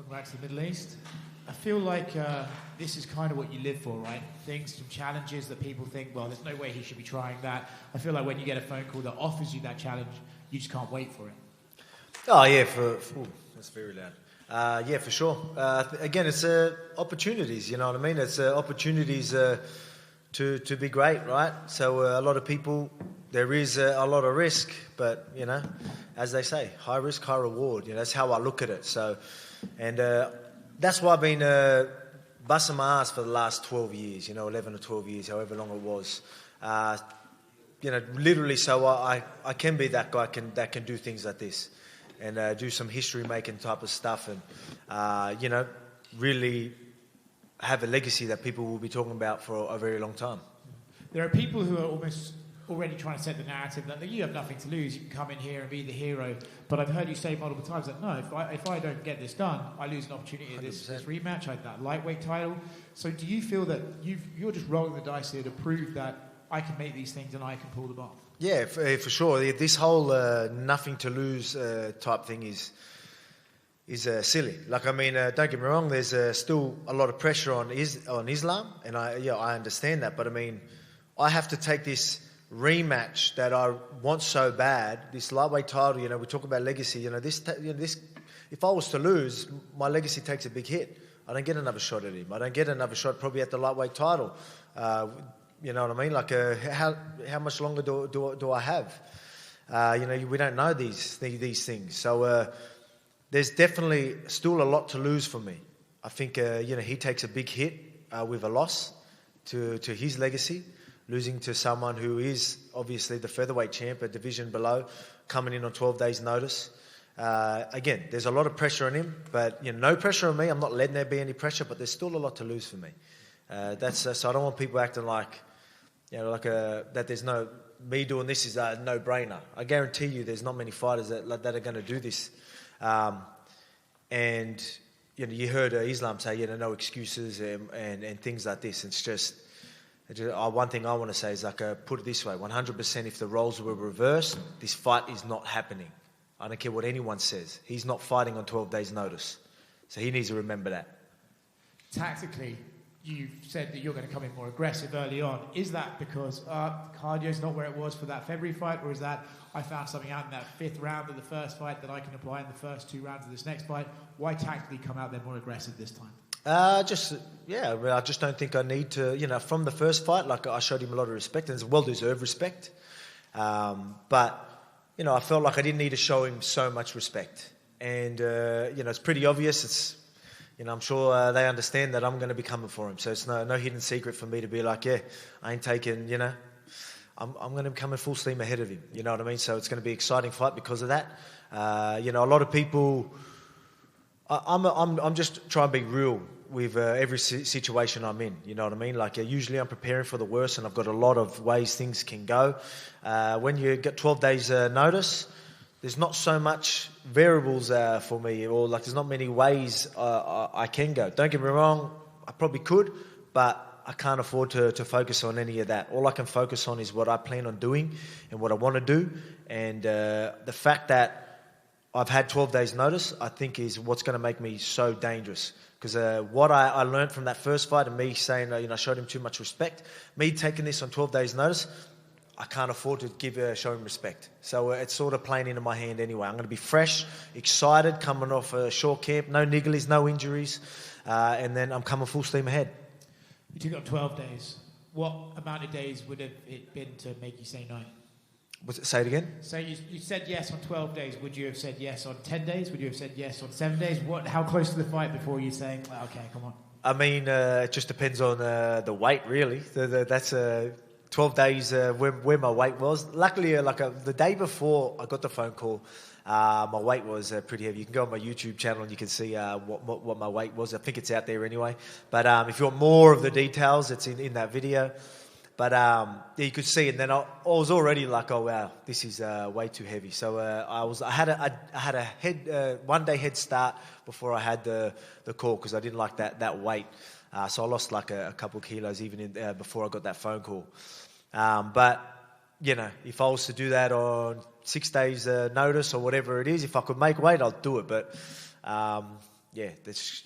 Talking back to the Middle East, I feel like this is kind of what you live for, right? Things, some challenges that people think, well, there's no way he should be trying that. I feel like when you get a phone call that offers you that challenge, you just can't wait for it. Oh, yeah, that's very loud. Yeah, for sure. Again, it's opportunities, you know what I mean? It's opportunities to be great, right? So a lot of people, there is a lot of risk, but, you know, as they say, high risk, high reward. You know, that's how I look at it. So, and that's why I've been busting my ass for the last 12 years, you know, 11 or 12 years, however long it was. You know, literally so I can be that guy that can do things like this and do some history-making type of stuff and, you know, really have a legacy that people will be talking about for a very long time. There are people who are almost already trying to set the narrative that you have nothing to lose, you can come in here and be the hero. But I've heard you say multiple times that no, if I don't get this done, I lose an opportunity at this rematch, like that lightweight title. So do you feel that you're just rolling the dice here to prove that I can make these things and I can pull them off? Yeah, for sure. This whole nothing to lose type thing is silly. Like, I mean, don't get me wrong, there's still a lot of pressure on Islam, and I understand that. But I mean, I have to take this rematch that I want so bad, this lightweight title. You know, we talk about legacy. You know, this. If I was to lose, my legacy takes a big hit. I don't get another shot at him. I don't get another shot probably at the lightweight title. You know what I mean? Like, how much longer do I have? You know, we don't know these things. So there's definitely still a lot to lose for me. I think you know, he takes a big hit with a loss to his legacy, losing to someone who is obviously the featherweight champ, a division below, coming in on 12 days' notice. Again, there's a lot of pressure on him, but you know, no pressure on me. I'm not letting there be any pressure, but there's still a lot to lose for me. So I don't want people acting like, you know, like that there's no, me doing this is a no-brainer. I guarantee you there's not many fighters that are going to do this. And, you know, you heard Islam say, you know, no excuses and things like this. It's just one thing I want to say is, like, put it this way, 100% if the roles were reversed, this fight is not happening. I don't care what anyone says. He's not fighting on 12 days' notice. So he needs to remember that. Tactically, you've said that you're going to come in more aggressive early on. Is that because cardio's not where it was for that February fight, or is that I found something out in that 5th round of the first fight that I can apply in the first 2 rounds of this next fight? Why tactically come out there more aggressive this time? I just don't think I need to, you know, from the first fight, like, I showed him a lot of respect, and it's well-deserved respect. But, you know, I felt like I didn't need to show him so much respect. And, you know, it's pretty obvious. It's, you know, I'm sure they understand that I'm going to be coming for him. So it's no hidden secret for me to be like, yeah, I ain't taking, you know, I'm going to be coming full steam ahead of him. You know what I mean? So it's going to be an exciting fight because of that. You know, a lot of people, I'm just trying to be real with every situation I'm in. You know what I mean? Like, usually I'm preparing for the worst, and I've got a lot of ways things can go. When you get 12 days notice, there's not so much variables for me, or like there's not many ways I can go. Don't get me wrong, I probably could, but I can't afford to focus on any of that. All I can focus on is what I plan on doing and what I want to do. And the fact that I've had 12 days notice, I think, is what's going to make me so dangerous. Because what I learned from that first fight, and me saying, you know, I showed him too much respect, me taking this on 12 days notice, I can't afford to show him respect. So it's sort of playing into my hand anyway. I'm going to be fresh, excited, coming off a short camp, no nigglies, no injuries, and then I'm coming full steam ahead. You took it on 12 days. What amount of days would it been to make you say no? Say it again? So you said yes on 12 days. Would you have said yes on 10 days? Would you have said yes on 7 days? How close to the fight before you saying, well, okay, come on? I mean, it just depends on the weight, really. That's 12 days where my weight was. Luckily, the day before I got the phone call, my weight was pretty heavy. You can go on my YouTube channel and you can see what my weight was. I think it's out there anyway. But if you want more of the details, it's in that video. But yeah, you could see, and then I was already like, oh wow, this is way too heavy. So I had a 1 day head start before I had the call, because I didn't like that weight. So I lost like a couple of kilos even before I got that phone call. But you know, if I was to do that on 6 days notice or whatever it is, if I could make weight, I'll do it. But yeah,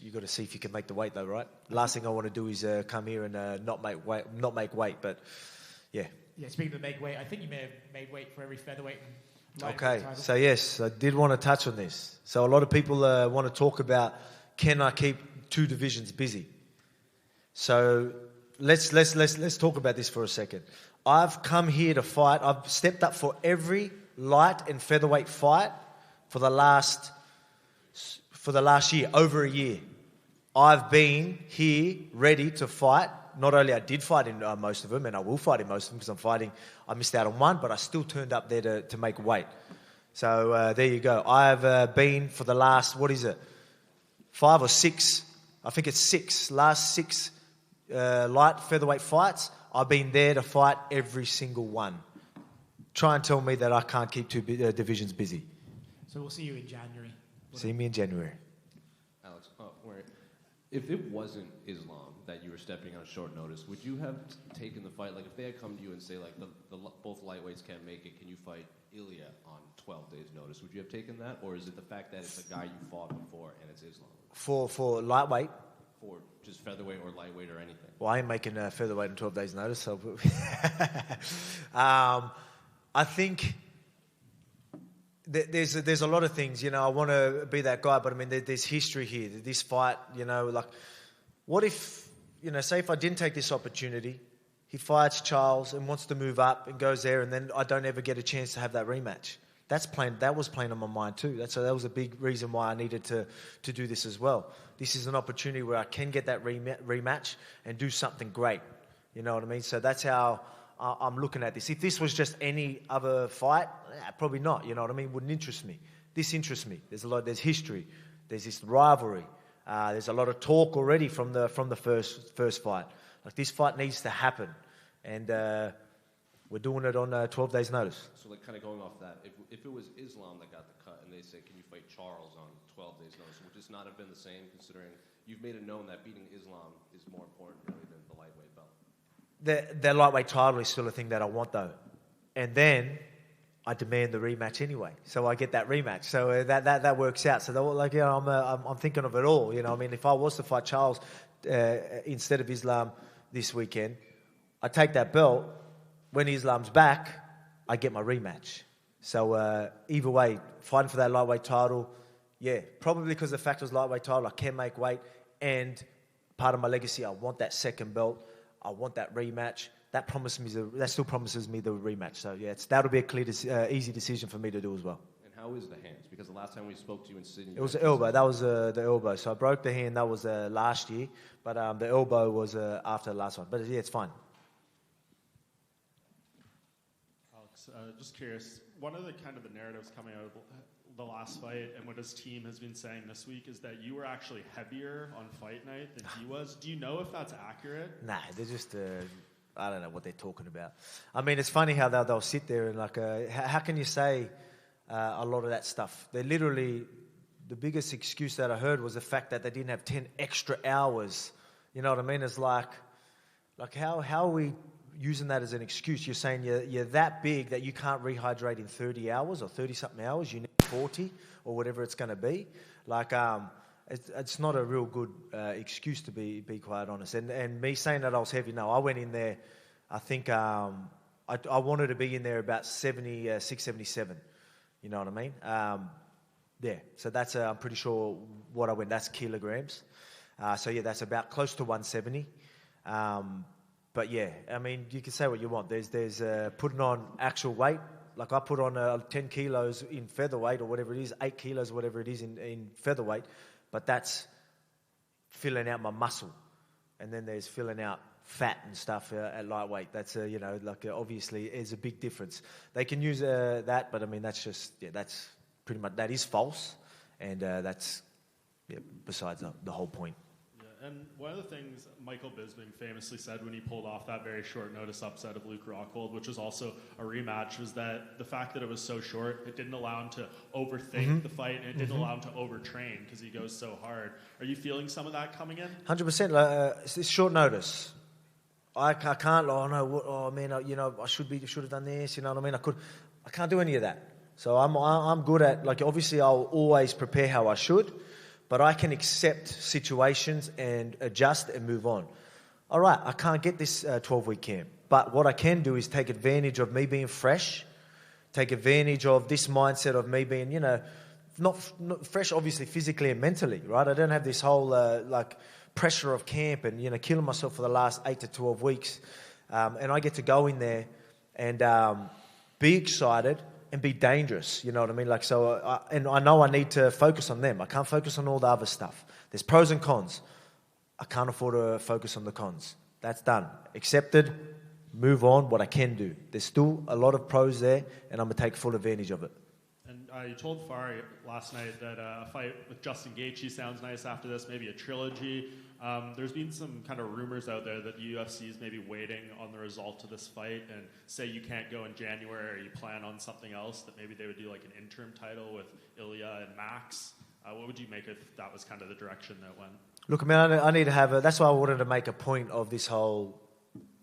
you got to see if you can make the weight though, right? Last thing I want to do is come here and not make weight. But yeah. Yeah, speaking of make weight, I think you may have made weight for every featherweight and lightweight Okay, title. so yes, I did want to touch on this. So a lot of people want to talk about, can I keep two divisions busy? So let's talk about this for a second. I've come here to fight. I've stepped up for every light and featherweight fight for the last year, over a year. I've been here ready to fight. Not only I did fight in most of them, and I will fight in most of them because I missed out on one, but I still turned up there to make weight. So there you go. I've been for the last, 5 or 6, I think it's 6, last 6 light featherweight fights. I've been there to fight every single one. Try and tell me that I can't keep two divisions busy. So we'll see you in January. See me in January. Alex, if it wasn't Islam that you were stepping on short notice, would you have taken the fight? Like, if they had come to you and say, like, both lightweights can't make it, can you fight Ilya on 12 days' notice? Would you have taken that? Or is it the fact that it's a guy you fought before and it's Islam? For lightweight? For just featherweight or lightweight or anything? Well, I ain't making featherweight on 12 days' notice. So I think there's a lot of things, you know. I want to be that guy, but I mean, there's history here. This fight, you know, like, what if, you know, say if I didn't take this opportunity, he fights Charles and wants to move up and goes there, and then I don't ever get a chance to have that rematch. That was playing on my mind too. That was a big reason why I needed to do this as well. This is an opportunity where I can get that rematch and do something great. You know what I mean? So that's how I'm looking at this. If this was just any other fight, probably not. You know what I mean? Wouldn't interest me. This interests me. There's history. There's this rivalry. There's a lot of talk already from the first fight. Like, this fight needs to happen, and we're doing it on 12 days' notice. So, like, kind of going off that, if it was Islam that got the cut and they said, can you fight Charles on 12 days' notice, would this not have been the same, considering you've made it known that beating Islam is more important really than the lightweight belt? The lightweight title is still a thing that I want, though, and then I demand the rematch anyway, so I get that rematch. So that works out. So like, you know, I'm thinking of it all. You know, I mean, if I was to fight Charles instead of Islam this weekend, I take that belt. When Islam's back, I get my rematch. So either way, fighting for that lightweight title, yeah, probably because the fact it was lightweight title, I can make weight, and part of my legacy, I want that second belt. I want that rematch. That still promises me the rematch. So yeah, that'll be a clear, easy decision for me to do as well. And how is the hands? Because the last time we spoke to you in Sydney, it was the elbow. That was the elbow. So I broke the hand. That was last year, but the elbow was after the last one. But yeah, it's fine. Alex, just curious. One of the narratives coming out of the last fight and what his team has been saying this week is that you were actually heavier on fight night than he was. Do you know if that's accurate? Nah, they're just. I don't know what they're talking about. I mean, it's funny how they'll sit there and like, how can you say a lot of that stuff? They literally, the biggest excuse that I heard was the fact that they didn't have 10 extra hours. You know what I mean? It's like how are we using that as an excuse? You're saying you're that big that you can't rehydrate in 30 hours or 30-something hours. You need 40 or whatever it's going to be. Like, it's not a real good excuse, to be quite honest. And me saying that I was heavy, no, I went in there, I think I wanted to be in there about 76, 77. You know what I mean? Yeah, so that's, I'm pretty sure what I went, that's kilograms. So yeah, that's about close to 170. But yeah, I mean, you can say what you want. There's putting on actual weight. Like, I put on 10 kilos in featherweight or whatever it is, 8 kilos, whatever it is in featherweight. But that's filling out my muscle. And then there's filling out fat and stuff at lightweight. That's, you know, like, obviously is a big difference. They can use that, but I mean, that's just, yeah, that's pretty much, that is false. And that's, yeah, besides the whole point. Yeah, and one of the things Michael Bisping famously said when he pulled off that very short notice upset of Luke Rockhold, which was also a rematch, was that the fact that it was so short, it didn't allow him to overthink the fight, and it didn't allow him to overtrain because he goes so hard. Are you feeling some of that coming in? 100%. It's short notice. I can't. Oh no! Oh man! You know, I should have done this. You know what I mean? I can't do any of that. So I'm good at, like, obviously I'll always prepare how I should, but I can accept situations and adjust and move on. All right, I can't get this 12-week camp, but what I can do is take advantage of me being fresh, take advantage of this mindset of me being, not fresh, obviously, physically and mentally, right? I don't have this whole, pressure of camp and, killing myself for the last 8 to 12 weeks. And I get to go in there and be excited and be dangerous, you know what I mean? And I know I need to focus on them. I can't focus on all the other stuff. There's pros and cons. I can't afford to focus on the cons. That's done. Accepted. Move on. What I can do. There's still a lot of pros there, and I'm going to take full advantage of it. And you told Fari last night that a fight with Justin Gaethje sounds nice after this, maybe a trilogy. There's been some kind of rumors out there that the UFC is maybe waiting on the result of this fight, and say you can't go in January or you plan on something else, that maybe they would do like an interim title with Ilya and Max. What would you make if that was kind of the direction that went? Look, I mean, I need to have that's why I wanted to make a point of this whole,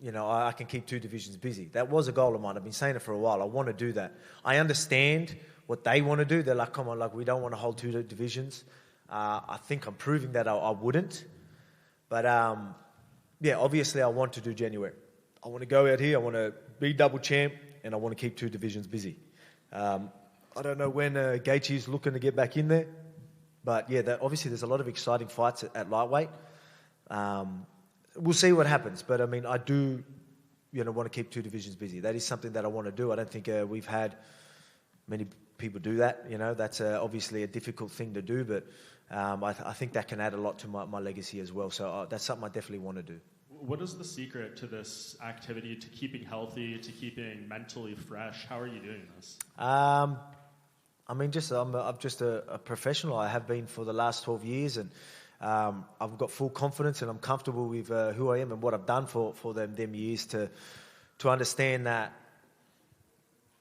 I can keep two divisions busy. That was a goal of mine. I've been saying it for a while. I want to do that. I understand what they want to do. They're like, come on, we don't want to hold two divisions. I think I'm proving that I wouldn't. But, obviously I want to do January. I want to go out here, I want to be double champ, and I want to keep two divisions busy. I don't know when Gaethje's looking to get back in there. But, obviously there's a lot of exciting fights at lightweight. We'll see what happens. But, I mean, I do, want to keep two divisions busy. That is something that I want to do. I don't think we've had many people do that. That's obviously a difficult thing to do, but I think that can add a lot to my legacy as well. So that's something I definitely want to do. What is the secret to this activity, to keeping healthy, to keeping mentally fresh? How are you doing this? I'm just a professional. I have been for the last 12 years, and I've got full confidence, and I'm comfortable with who I am and what I've done for them years to understand that.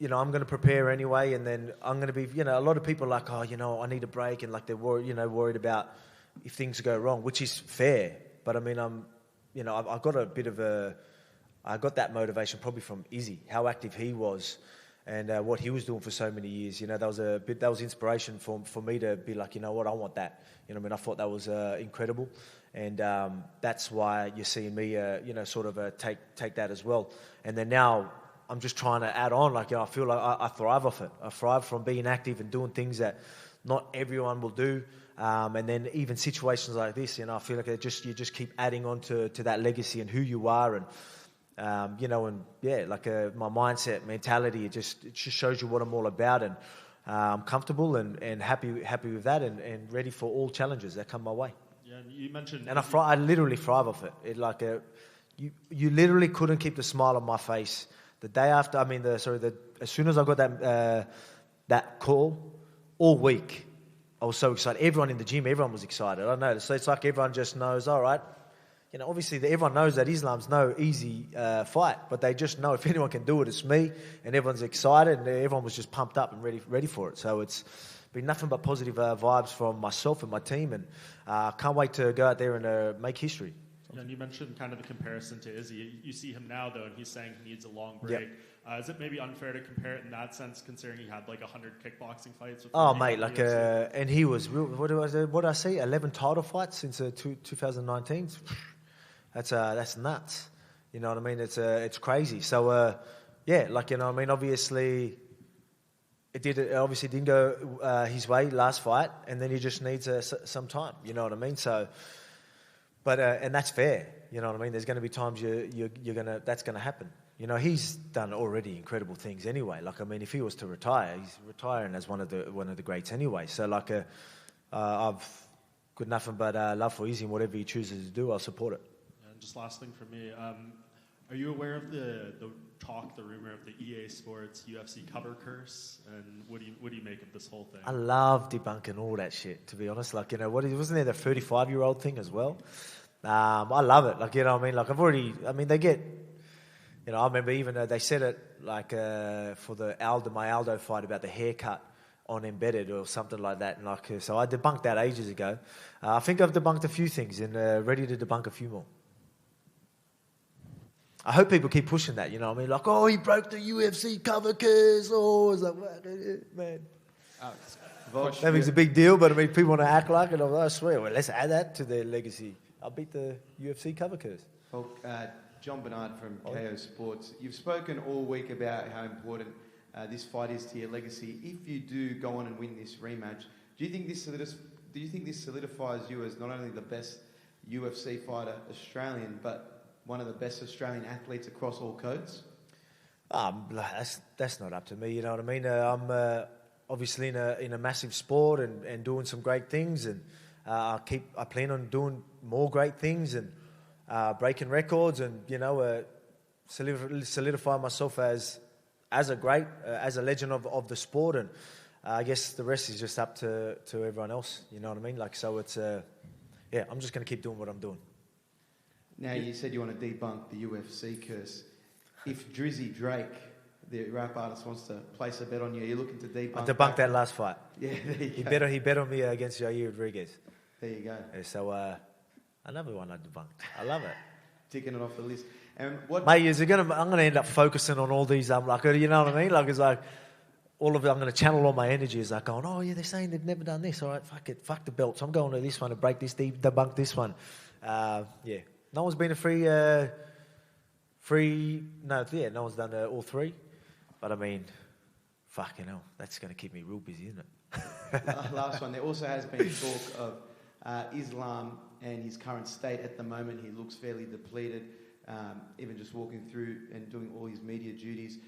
I'm going to prepare anyway, and then I'm going to be, a lot of people are like, I need a break, and they're worried about if things go wrong, which is fair. But I mean, I've got I got that motivation probably from Izzy, how active he was, and what he was doing for so many years. That was inspiration for me to be like, I want that. I thought that was incredible, and that's why you're seeing me, take that as well. And then now, I'm just trying to add on. I feel like I thrive off it. I thrive from being active and doing things that not everyone will do. And then even situations like this, I feel like you just keep adding on to that legacy and who you are, and my mindset, mentality. It just shows you what I'm all about, and I'm comfortable and happy with that, and ready for all challenges that come my way. Yeah, and you mentioned, and I literally thrive off it. You literally couldn't keep the smile on my face. The day after, as soon as I got that call, all week, I was so excited. Everyone in the gym, everyone was excited. I don't know. So it's like everyone just knows, all right. Obviously everyone knows that Islam's no easy fight, but they just know if anyone can do it, it's me. And everyone's excited, and everyone was just pumped up and ready for it. So it's been nothing but positive vibes from myself and my team, and can't wait to go out there and make history. And you mentioned kind of the comparison to Izzy. You see him now, though, and he's saying he needs a long break. Yep. Is it maybe unfair to compare it in that sense, considering he had 100 kickboxing fights? And he was, what did I say, 11 title fights since 2019? That's nuts. You know what I mean? It's crazy. So, obviously, it obviously didn't go his way last fight, and then he just needs some time. You know what I mean? So. But and that's fair, you know what I mean. There's going to be times that's going to happen. He's done already incredible things anyway. If he was to retire, he's retiring as one of the greats anyway. So I've got nothing but love for Izzy, and whatever he chooses to do, I'll support it. And just last thing for me, are you aware of the rumor of the EA Sports UFC cover curse? And what do you make of this whole thing? I love debunking all that shit, to be honest. Wasn't there the 35-year-old thing as well? I love it. They get, I remember even they said it for my Aldo fight about the haircut on Embedded or something like that. And so I debunked that ages ago. I think I've debunked a few things and ready to debunk a few more. I hope people keep pushing that, he broke the UFC cover curse. It's like, man. Alex, That makes a big deal, but I mean, people want to act like it. I swear, well, let's add that to their legacy. I'll beat the UFC cover curse. Well, John Bernard from KO Sports. You've spoken all week about how important this fight is to your legacy. If you do go on and win this rematch, do you think this solidifies you as not only the best UFC fighter Australian, but one of the best Australian athletes across all codes? That's not up to me. You know what I mean? I'm obviously in a massive sport and doing some great things, and I plan on doing more great things and breaking records, and solidify myself as a great, as a legend of the sport. And I guess the rest is just up to everyone else. You know what I mean? Like, so it's I'm just going to keep doing what I'm doing. Now, you said you want to debunk the UFC curse. If Drizzy Drake, the rap artist, wants to place a bet on you, you're looking to debunk. I debunked that last fight. Yeah, there you He bet on me against Jair Rodriguez. There you go. Yeah, so another one I debunked. I love it. Ticking it off the list. And what? Mate, I'm going to end up focusing on all these. Like, you know what I mean? Like, it's like all of it. I'm going to channel all my energy. Is like going, oh yeah, they're saying they've never done this. All right, fuck it, fuck the belts. I'm going to this one to break this, debunk this one. No one's been a no one's done all three. But I mean, fucking hell, that's going to keep me real busy, isn't it? Last one. There also has been talk of Islam and his current state at the moment. He looks fairly depleted, even just walking through and doing all his media duties.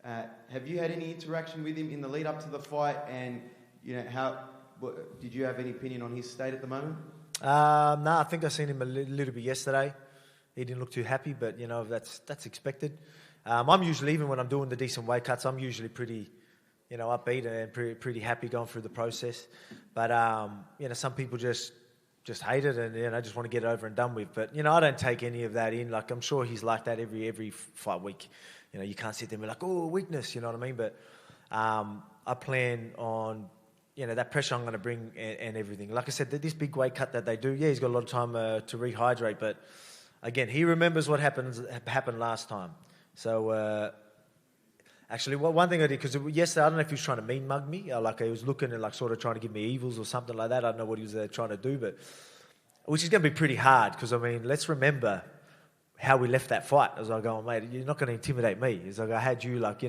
Have you had any interaction with him in the lead up to the fight? And did you have any opinion on his state at the moment? No, I think I seen him a little bit yesterday. He didn't look too happy, but that's expected. I'm usually, even when I'm doing the decent weight cuts, I'm usually pretty, upbeat and pretty happy going through the process. But some people just hate it and just want to get it over and done with. But I don't take any of that in. Like, I'm sure he's like that every fight week. You can't sit there and be like, oh, weakness. You know what I mean? But I plan on that pressure I'm going to bring and everything. Like I said, this big weight cut that they do, he's got a lot of time to rehydrate. But again, he remembers what happened last time. So actually, one thing I did, because yesterday, I don't know if he was trying to mean mug me, like he was looking and like sort of trying to give me evils or something like that. I don't know what he was trying to do, but which is going to be pretty hard because, I mean, let's remember how we left that fight. I was like, oh, mate, you're not going to intimidate me. It's like I had you like,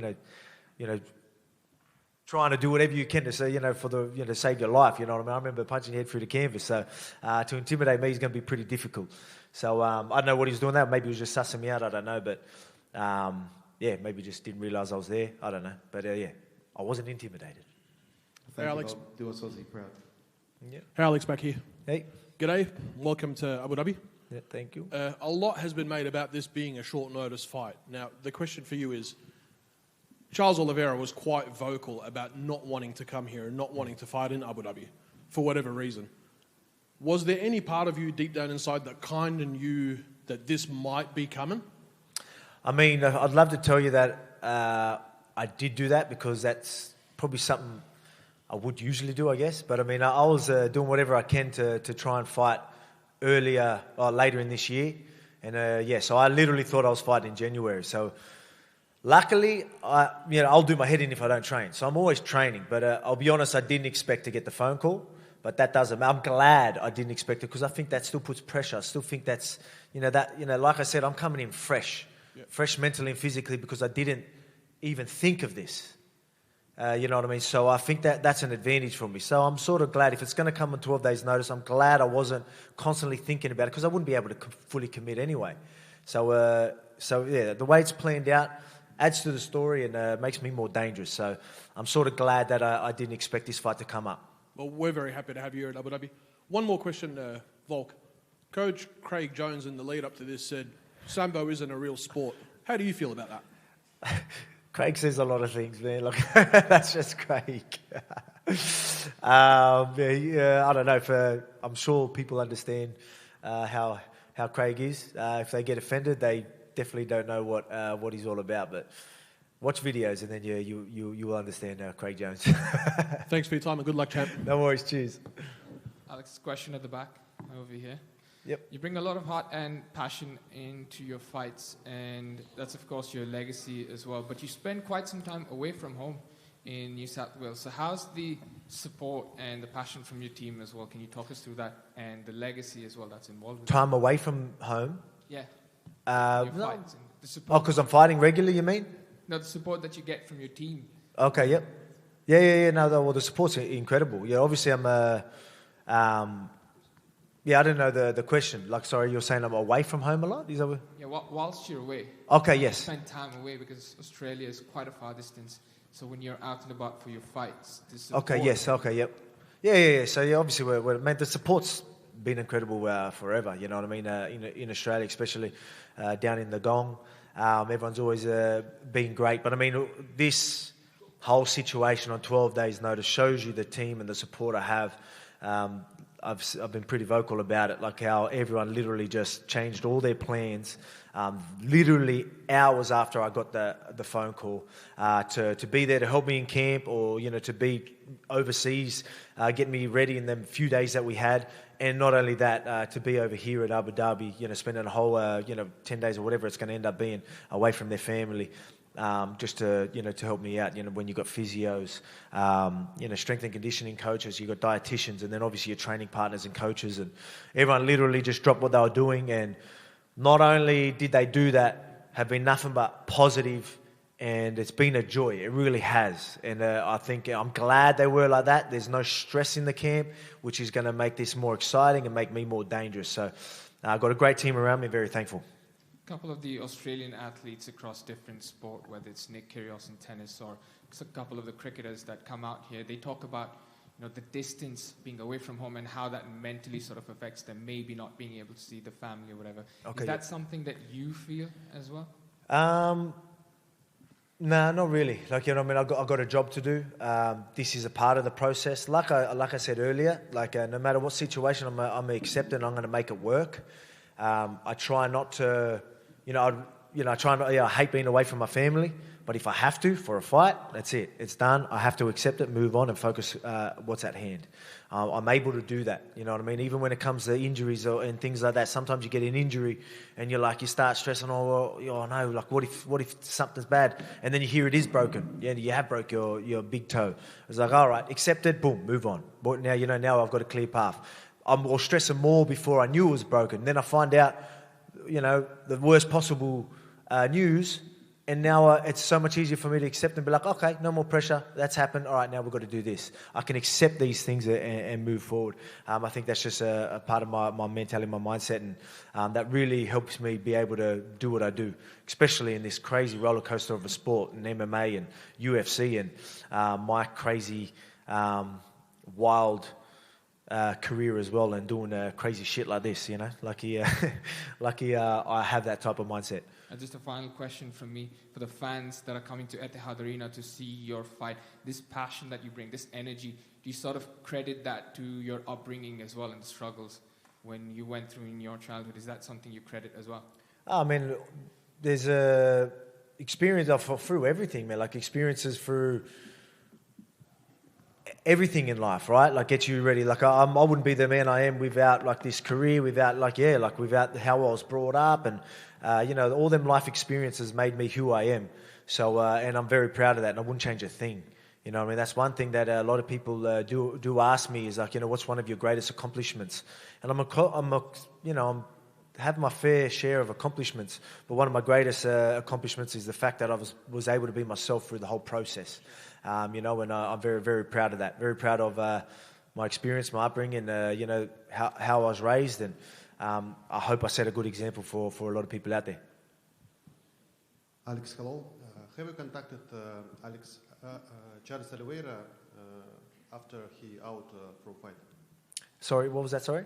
trying to do whatever you can to say, for the, save your life. You know what I mean? I remember punching your head through the canvas. So to intimidate me is going to be pretty difficult. So I don't know what he was doing there. Maybe he was just sussing me out. I don't know. But maybe just didn't realise I was there. I don't know. But I wasn't intimidated. Hey, Alex. Do us Aussie proud. Yeah. Hey, Alex, back here. Hey. G'day. Welcome to Abu Dhabi. Yeah, thank you. A lot has been made about this being a short notice fight. Now, the question for you is, Charles Oliveira was quite vocal about not wanting to come here and not wanting to fight in Abu Dhabi for whatever reason. Was there any part of you deep down inside that kind of knew that this might be coming? I mean, I'd love to tell you that I did do that because that's probably something I would usually do, I guess. But I mean, I was doing whatever I can to try and fight later in this year. And so I literally thought I was fighting in January. So luckily, I'll do my head in if I don't train. So I'm always training. But I'll be honest, I didn't expect to get the phone call. But that doesn't. I'm glad I didn't expect it because I think that still puts pressure. I still think that's, like I said, I'm coming in fresh. Fresh mentally and physically because I didn't even think of this. You know what I mean? So I think that's an advantage for me. So I'm sort of glad if it's going to come on 12 days' notice, I'm glad I wasn't constantly thinking about it because I wouldn't be able to fully commit anyway. So the way it's planned out adds to the story and makes me more dangerous. So I'm sort of glad that I didn't expect this fight to come up. Well, we're very happy to have you here at Abu Dhabi. One more question, Volk. Coach Craig Jones in the lead up to this said, Sambo isn't a real sport. How do you feel about that? Craig says a lot of things, man. Look, that's just Craig. I don't know. I'm sure people understand how Craig is. If they get offended, they definitely don't know what he's all about. But watch videos, and then you will understand Craig Jones. Thanks for your time and good luck, champ. No worries. Cheers. Alex, question at the back over here. Yep. You bring a lot of heart and passion into your fights, and that's, of course, your legacy as well. But you spend quite some time away from home. in New South Wales. So how's the support and the passion from your team as well? Can you talk us through that and the legacy as well that's involved with Time away from home. Yeah. Your No. fights and the support. Because I'm fighting regularly, you mean? No, the support that you get from your team. Okay, yep. Yeah. Well, the support's incredible. Yeah, obviously I'm I don't know the question. Like, sorry, you're saying I'm away from home a lot? Is that what? Yeah, whilst you're away. Okay, you yes. spend time away because Australia is quite a far distance. So when you're out and about for your fights, the support. Okay, yes, okay, yep. Yeah. So yeah, obviously, the support's been incredible forever. You know what I mean? In Australia, especially down in the Gong, everyone's always been great. But I mean, this whole situation on 12 days' notice shows you the team and the support I have. I've been pretty vocal about it, like how everyone literally just changed all their plans, literally hours after I got the phone call to be there to help me in camp, or to be overseas, get me ready in the few days that we had, and not only that, to be over here at Abu Dhabi, spending a whole 10 days or whatever it's going to end up being away from their family. Just to to help me out, when you got physios, strength and conditioning coaches, you got dietitians, and then obviously your training partners and coaches, and everyone literally just dropped what they were doing. And not only did they do that, have been nothing but positive, and it's been a joy. It really has. And I think I'm glad they were like that. There's no stress in the camp, which is going to make this more exciting and make me more dangerous. So I've got a great team around me. Very thankful. A couple of the Australian athletes across different sport, whether it's Nick Kyrgios in tennis or a couple of the cricketers that come out here, they talk about the distance, being away from home, and how that mentally sort of affects them, maybe not being able to see the family or whatever. Okay, is that something that you feel as well? No, not really. Like, I've got a job to do. This is a part of the process. Like I said earlier, no matter what situation I'm accepting, I'm going to make it work. I try not to. I hate being away from my family, but if I have to for a fight, that's it. It's done. I have to accept it, move on, and focus what's at hand. I'm able to do that. You know what I mean? Even when it comes to injuries and things like that, sometimes you get an injury and you start stressing. Oh no! Like, what if something's bad? And then you hear it is broken. Yeah, you have broke your big toe. It's like, all right, accept it. Boom, move on. But now I've got a clear path. I was stressing more before I knew it was broken. Then I find out, the worst possible news, and now it's so much easier for me to accept and be like, okay, no more pressure. That's happened. All right, now we've got to do this. I can accept these things and move forward. I think that's just a part of my mentality, my mindset, and that really helps me be able to do what I do, especially in this crazy roller coaster of a sport, and MMA and UFC, and my crazy, wild career as well, and doing crazy shit like this, lucky I have that type of mindset. And just a final question from me for the fans that are coming to Etihad Arena to see your fight, this passion that you bring, this energy, do you sort of credit that to your upbringing as well and the struggles when you went through in your childhood? Is that something you credit as well? I mean, there's a experience through everything, man, experiences through everything in life, right? Get you ready. I wouldn't be the man I am without this career, without without how I was brought up, and all them life experiences made me who I am. So and I'm very proud of that, and I wouldn't change a thing. That's one thing that a lot of people do ask me is what's one of your greatest accomplishments? And I'm have my fair share of accomplishments, but one of my greatest accomplishments is the fact that I was able to be myself through the whole process. And I'm very, very proud of that. Very proud of my experience, my upbringing, how I was raised, and I hope I set a good example for a lot of people out there. Alex, hello. Have you contacted Charles Oliveira after he out from fight? Sorry, what was that? Sorry.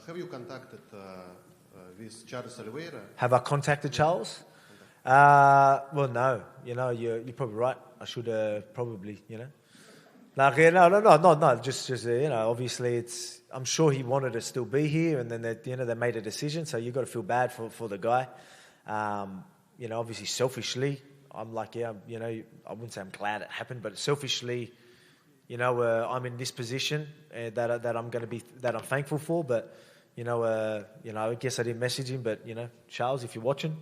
Have you contacted with Charles Oliveira? Have I contacted Charles? Well, no. You're probably right. I should probably, No. Just obviously I'm sure he wanted to still be here, and then they made a decision. So you've got to feel bad for the guy. Obviously selfishly, I'm I wouldn't say I'm glad it happened, but selfishly, I'm in this position that I'm thankful for. But I guess I didn't message him. But Charles, if you're watching,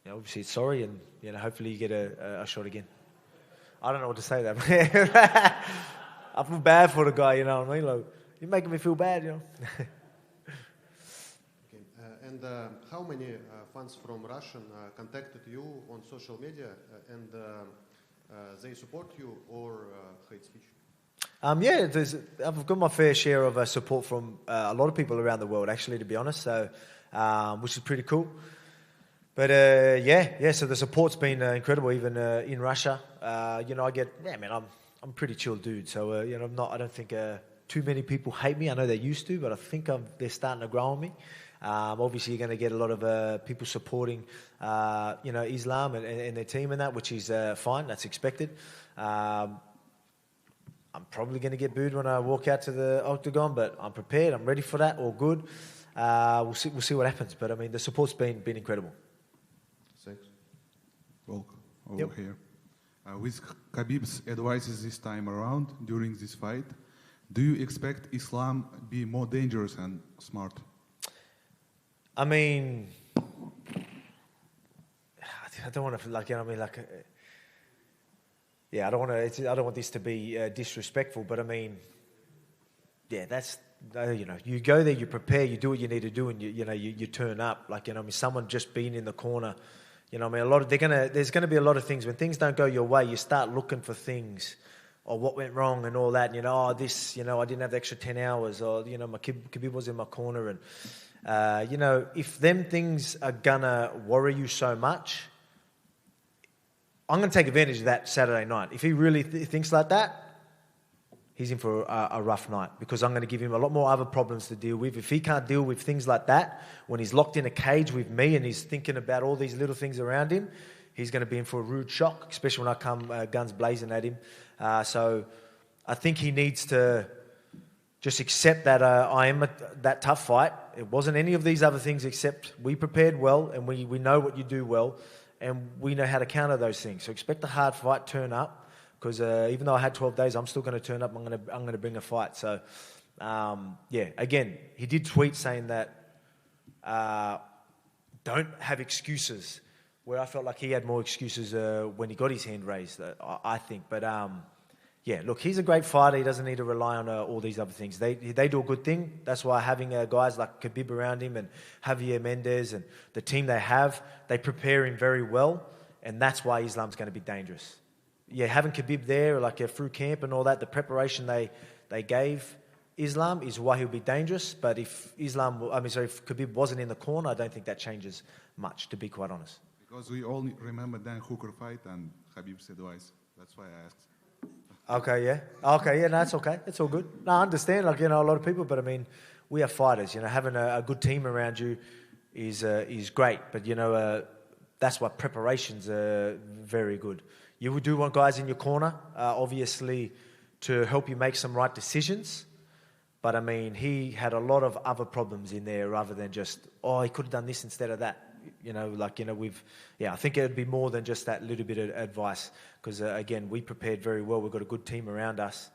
obviously sorry, and hopefully you get a shot again. I don't know what to say that. I feel bad for the guy, you know what I mean? Like, you're making me feel bad, you know. Okay. And how many fans from Russian contacted you on social media and they support you or hate speech? Yeah, I've got my fair share of support from a lot of people around the world, actually, to be honest. So, which is pretty cool. But so the support's been incredible, even in Russia. I'm a pretty chill dude. So I don't think too many people hate me. I know they used to, but I think they're starting to grow on me. Obviously, you're going to get a lot of people supporting, Islam and their team and that, which is fine. That's expected. I'm probably going to get booed when I walk out to the octagon, but I'm prepared. I'm ready for that. All good. We'll see what happens. But I mean, the support's been incredible. Thanks. Volk, over here. With Khabib's advices this time around during this fight, do you expect Islam be more dangerous and smart? I mean, I don't want to, I don't want this to be disrespectful, but I mean, that's, you go there, you prepare, you do what you need to do, and you turn up. Someone just being in the corner, there's gonna be a lot of things when things don't go your way. You start looking for things, or what went wrong and all that. I didn't have the extra 10 hours, or my Khabib was in my corner, and if them things are gonna worry you so much, I'm going to take advantage of that Saturday night. If he really thinks like that, he's in for a rough night, because I'm going to give him a lot more other problems to deal with. If he can't deal with things like that, when he's locked in a cage with me and he's thinking about all these little things around him, he's going to be in for a rude shock, especially when I come guns blazing at him. So I think he needs to just accept that I am that tough fight. It wasn't any of these other things, except we prepared well and we know what you do well. And we know how to counter those things. So expect a hard fight, turn up, because even though I had 12 days, I'm still going to turn up. I'm going to bring a fight. So, again, he did tweet saying that don't have excuses, where I felt like he had more excuses when he got his hand raised, I think. But, look, he's a great fighter. He doesn't need to rely on all these other things. They do a good thing. That's why having guys like Khabib around him and Javier Mendez and the team they have, they prepare him very well, and that's why Islam's going to be dangerous. Yeah, having Khabib there, through camp and all that, the preparation they gave Islam is why he'll be dangerous. But if Khabib wasn't in the corner, I don't think that changes much, to be quite honest. Because we all remember Dan Hooker fight and Khabib's advice. That's why I asked. Okay, yeah. No, that's okay. It's all good. No, I understand, a lot of people, but I mean, we are fighters. Having a good team around you is great, but that's why preparation's very good. You do want guys in your corner, obviously, to help you make some right decisions. But I mean, he had a lot of other problems in there, rather than just, he could have done this instead of that. I think it would be more than just that little bit of advice, because again, we prepared very well. We've got a good team around us,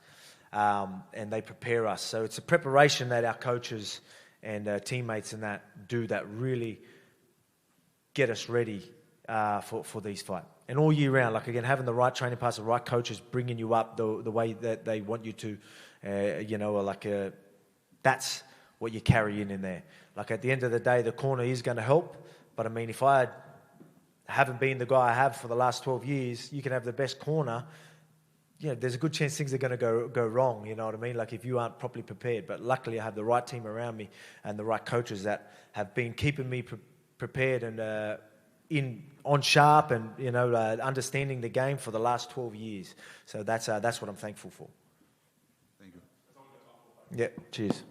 and they prepare us. So it's a preparation that our coaches and teammates and that do, that really get us ready for these fights. And all year round, again, having the right training partners, the right coaches bringing you up the way that they want you to, that's what you carry in there. At the end of the day, the corner is going to help. But I mean, if I haven't been the guy I have for the last 12 years, you can have the best corner. There's a good chance things are going to go wrong, you know what I mean? If you aren't properly prepared. But luckily, I have the right team around me and the right coaches that have been keeping me prepared and on sharp and, understanding the game for the last 12 years. So that's what I'm thankful for. Thank you. Yeah, cheers.